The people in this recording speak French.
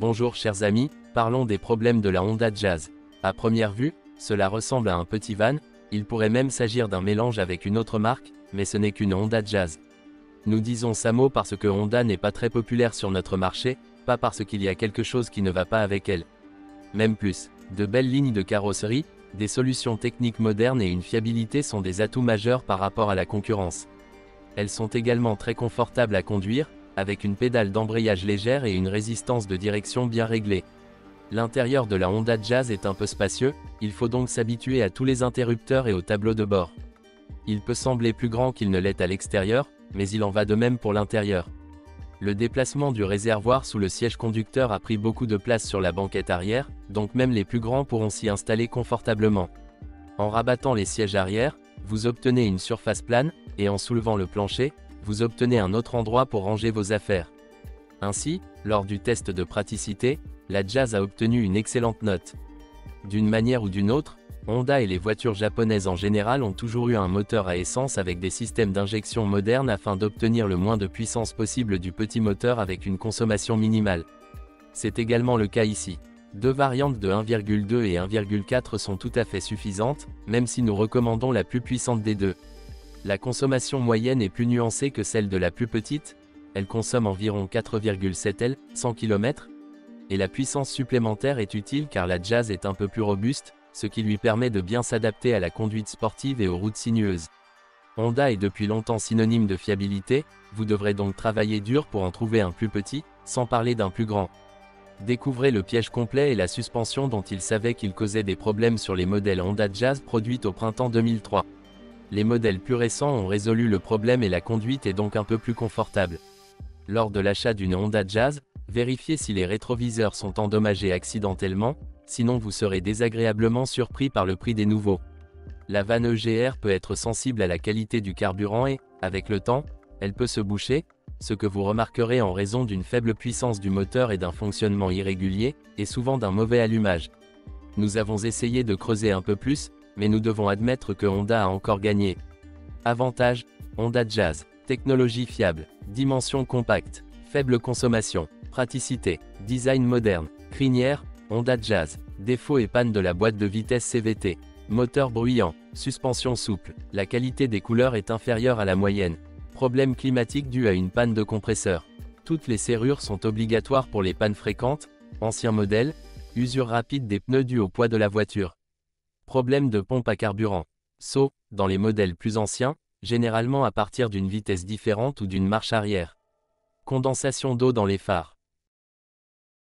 Bonjour chers amis, parlons des problèmes de la Honda Jazz. À première vue, cela ressemble à un petit van, il pourrait même s'agir d'un mélange avec une autre marque, mais ce n'est qu'une Honda Jazz. Nous disons Samo parce que Honda n'est pas très populaire sur notre marché, pas parce qu'il y a quelque chose qui ne va pas avec elle. Même plus, de belles lignes de carrosserie, des solutions techniques modernes et une fiabilité sont des atouts majeurs par rapport à la concurrence. Elles sont également très confortables à conduire, avec une pédale d'embrayage légère et une résistance de direction bien réglée. L'intérieur de la Honda Jazz est un peu spacieux, il faut donc s'habituer à tous les interrupteurs et au tableau de bord. Il peut sembler plus grand qu'il ne l'est à l'extérieur, mais il en va de même pour l'intérieur. Le déplacement du réservoir sous le siège conducteur a pris beaucoup de place sur la banquette arrière, donc même les plus grands pourront s'y installer confortablement. En rabattant les sièges arrière, vous obtenez une surface plane, et en soulevant le plancher, vous obtenez un autre endroit pour ranger vos affaires. Ainsi, lors du test de praticité, la Jazz a obtenu une excellente note. D'une manière ou d'une autre, Honda et les voitures japonaises en général ont toujours eu un moteur à essence avec des systèmes d'injection modernes afin d'obtenir le moins de puissance possible du petit moteur avec une consommation minimale. C'est également le cas ici. Deux variantes de 1,2 et 1,4 sont tout à fait suffisantes, même si nous recommandons la plus puissante des deux. La consommation moyenne est plus nuancée que celle de la plus petite, elle consomme environ 4,7 L, 100 km, et la puissance supplémentaire est utile car la Jazz est un peu plus robuste, ce qui lui permet de bien s'adapter à la conduite sportive et aux routes sinueuses. Honda est depuis longtemps synonyme de fiabilité, vous devrez donc travailler dur pour en trouver un plus petit, sans parler d'un plus grand. Découvrez le piège complet et la suspension dont il savait qu'il causait des problèmes sur les modèles Honda Jazz produits au printemps 2003. Les modèles plus récents ont résolu le problème et la conduite est donc un peu plus confortable. Lors de l'achat d'une Honda Jazz, vérifiez si les rétroviseurs sont endommagés accidentellement, sinon vous serez désagréablement surpris par le prix des nouveaux. La vanne EGR peut être sensible à la qualité du carburant et, avec le temps, elle peut se boucher, ce que vous remarquerez en raison d'une faible puissance du moteur et d'un fonctionnement irrégulier, et souvent d'un mauvais allumage. Nous avons essayé de creuser un peu plus, mais nous devons admettre que Honda a encore gagné. Avantages: Honda Jazz, technologie fiable, dimension compacte, faible consommation, praticité, design moderne, crinière, Honda Jazz, défaut et panne de la boîte de vitesse CVT, moteur bruyant, suspension souple, la qualité des couleurs est inférieure à la moyenne, problème climatique dû à une panne de compresseur. Toutes les serrures sont obligatoires pour les pannes fréquentes, ancien modèle, usure rapide des pneus due au poids de la voiture. Problème de pompe à carburant. Saut, dans les modèles plus anciens, généralement à partir d'une vitesse différente ou d'une marche arrière. Condensation d'eau dans les phares.